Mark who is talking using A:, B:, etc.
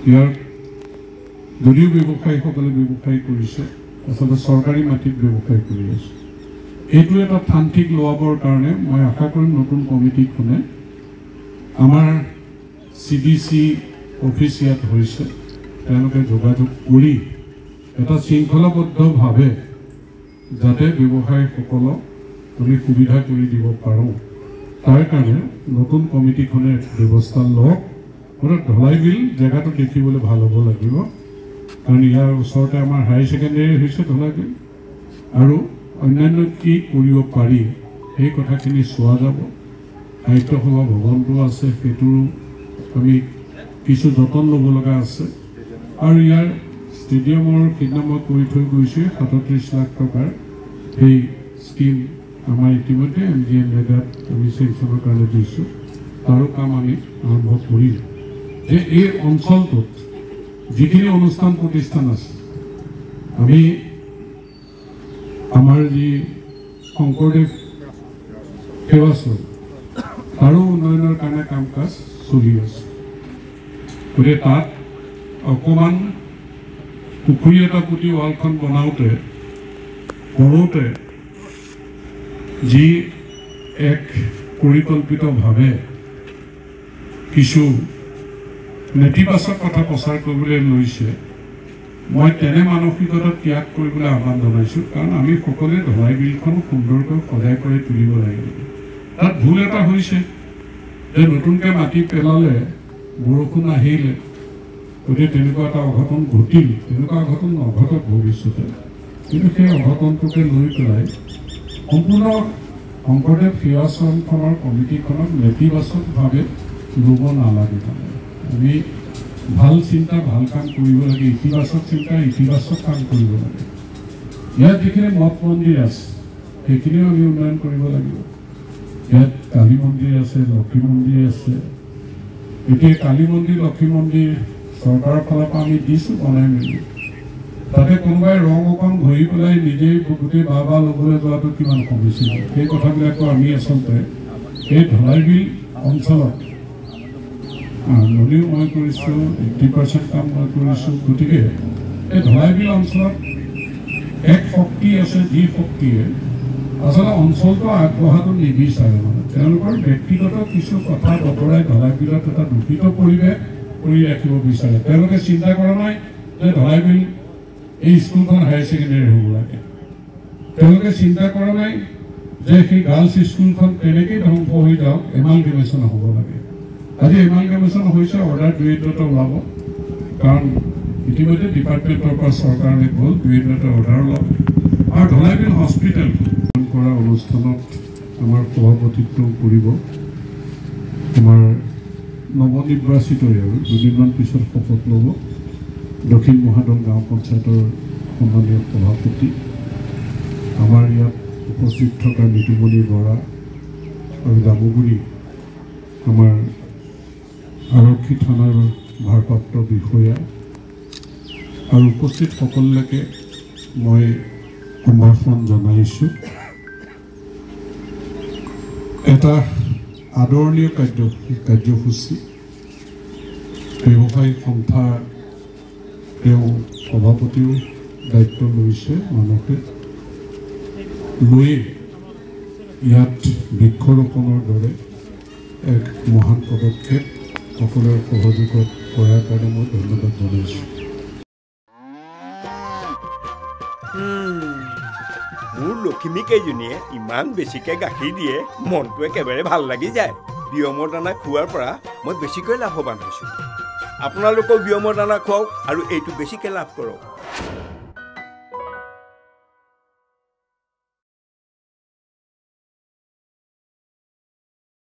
A: ইয়াৰ যদিও ব্যৱসায়ীসকলে ব্যৱসায় কৰিছে আচলতে চৰকাৰী মাটিত ব্যৱসায় কৰি আছে এইটো এটা থান্তিক লোৱাবৰ কাৰণে মই আশা কৰিম নতুন কমিটিখনে আমাৰ CDC অফিচ ইয়াত হৈছে তেওঁলোকে যোগাযোগ কৰি এটা শৃংখলাবদ্ধভাৱে যাতে ব্যৱসায়ীসকলক আমি সুবিধা কৰি দিব পাৰোঁ তাৰ কাৰণে নতুন কমিটিখনে ব্যৱস্থা লওক ধলাই বিল জেগাটো দেখিবলৈ ভাল হ'ব লাগিব কাৰণ ইয়াৰ ওচৰতে আমাৰ হায়াৰ ছেকেণ্ডেৰী হৈছে ধলাই বিল আৰু অন্যান্য কি কৰিব পাৰি সেই কথাখিনি চোৱা যাব সাহিত্য সভা ভৱনটো আছে সেইটো আমি কিছু যতন ল'ব লগা আছে আৰু ইয়াৰ ষ্টেডিয়ামৰ সিদিনা মই কৈ থৈ গৈছোঁ 37 লাখ টকাৰ সেই স্কিম আমাৰ ইতিমধ্যে MGNৰেগাত আমি চেংচনৰ কাৰণে দিছোঁ তাৰো কাম আমি আৰম্ভ কৰিম যে এই অঞ্চলটোত যিখিনি অনুষ্ঠান প্ৰতিষ্ঠান আছে আমি আমাৰ যি শংকৰদেৱ সেৱাশ্ৰম তাৰো উন্নয়নৰ কাৰণে কাম কাজ চলি আছে গতিকে তাত অকণমান পুখুৰী এটা পুতি ৱালখন বনাওঁতে কৰোঁতে যি এক পৰিকল্পিতভাৱে কিছু নেতিবাচক কথা প্ৰচাৰ কৰিবলৈ লৈছে মই তেনে মানসিকতা ত্যাগ কৰিবলৈ আহ্বান জনাইছোঁ কাৰণ আমি সকলোৱে ধলাই বিলখন সুন্দৰকৈ সজাই কৰি তুলিব লাগিব তাত ভুল এটা হৈছে যে নতুনকৈ মাটি পেলালে বৰষুণ আহিলে গতিকে তেনেকুৱা এটা অঘটন ঘটিল তেনেকুৱা অঘটন নঘটক ভৱিষ্যতে কিন্তু সেই অঘটনটোকে লৈ পেলাই সম্পূৰ্ণ শংকৰদেৱ সেৱাশ্ৰমখনৰ কমিটিখনক নেতিবাচকভাৱে ল'ব নালাগে আমি ভাল চিন্তা ভাল কাম কৰিব লাগে ইতিবাচক চিন্তা ইতিবাচক কাম কৰিব লাগে ইয়াত যিখিনি মঠ মন্দিৰ আছে সেইখিনিও আমি উন্নয়ন কৰিব লাগিব ইয়াত কালী মন্দিৰ আছে লক্ষী মন্দিৰ আছে এতিয়া কালী মন্দিৰ লক্ষী মন্দিৰ চৰকাৰৰ ফালৰ পৰা আমি দিছোঁ বনাই মেলি তাতে কোনোবাই ৰং অকণ ঘঁহি পেলাই নিজেই গোটেই বাহ ল'বলৈ যোৱাটো কিমান কমিছিল সেই কথাবিলাকো আমি আচলতে এই ধলাই বিল অঞ্চলত আৰম্ভণিও মই কৰিছোঁ 80% কাম মই কৰিছোঁ গতিকে এই ধলাই বিল অঞ্চলত এক শক্তি আছে যি শক্তিয়ে আচলতে অঞ্চলটো আগবঢ়াটো নিবিচাৰে মানে তেওঁলোকৰ ব্যক্তিগত কিছু কথা বতৰাই ধলাই বিলত এটা দূষিত পৰিৱেশ কৰি ৰাখিব বিচাৰে তেওঁলোকে চিন্তা কৰা নাই যে ধলাই বিল এই স্কুলখন হায়াৰ ছেকেণ্ডেৰী হ'ব লাগে তেওঁলোকে চিন্তা কৰা নাই যে সেই গাৰ্লছ স্কুলখন তেনেকেই ধ্বংস হৈ যাওক এমালগেমেশ্যন হ'ব লাগে আজি এমালগেমেশ্যন হৈছে অৰ্ডাৰ 2 ওলাব কাৰণ ইতিমধ্যে ডিপাৰ্টমেণ্টৰ পৰা চৰকাৰলৈ গ'ল 2 অৰ্ডাৰ ওলাব আৰু ধলাই বিল হস্পিটেল কৰা অনুষ্ঠানত আমাৰ সভাপতিত্ব কৰিব আমাৰ নৱনিৰ্বাচিতই আৰু দুদিনমান পিছত শপত ল'ব দক্ষিণ মহাদল গাঁও পঞ্চায়তৰ সন্মানীয় সভাপতি আমাৰ ইয়াত উপস্থিত থকা নীতিমণি বৰা আৰু জামুগুৰি আমাৰ আৰক্ষী থানাৰ ভাৰপ্ৰাপ্ত বিষয়া আৰু উপস্থিত সকলোকে মই সম্ভাষণ জনাইছোঁ এটা আদৰণীয় কাৰ্যসূচী ব্যৱসায়িক সন্থা তেওঁ সভাপতিও দায়িত্ব লৈছে মানসে লৈয়ে ইয়াত বৃক্ষৰোপণৰ দৰে এক মহান পদক্ষেপ সকলোৰে সহযোগত কৰাৰ কাৰণে মই ধন্যবাদ জনাইছোঁ
B: মোৰ লখিমী কেইজনীয়ে ইমান বেছিকৈ গাখীৰ দিয়ে মনটো একেবাৰে ভাল লাগি যায় বিয়মৰ দানা খোৱাৰ পৰা মই বেছিকৈ লাভৱান হৈছোঁ আপোনালোকেও বিয়মৰ দানা খুৱাওক আৰু এইটো বেছিকৈ লাভ কৰক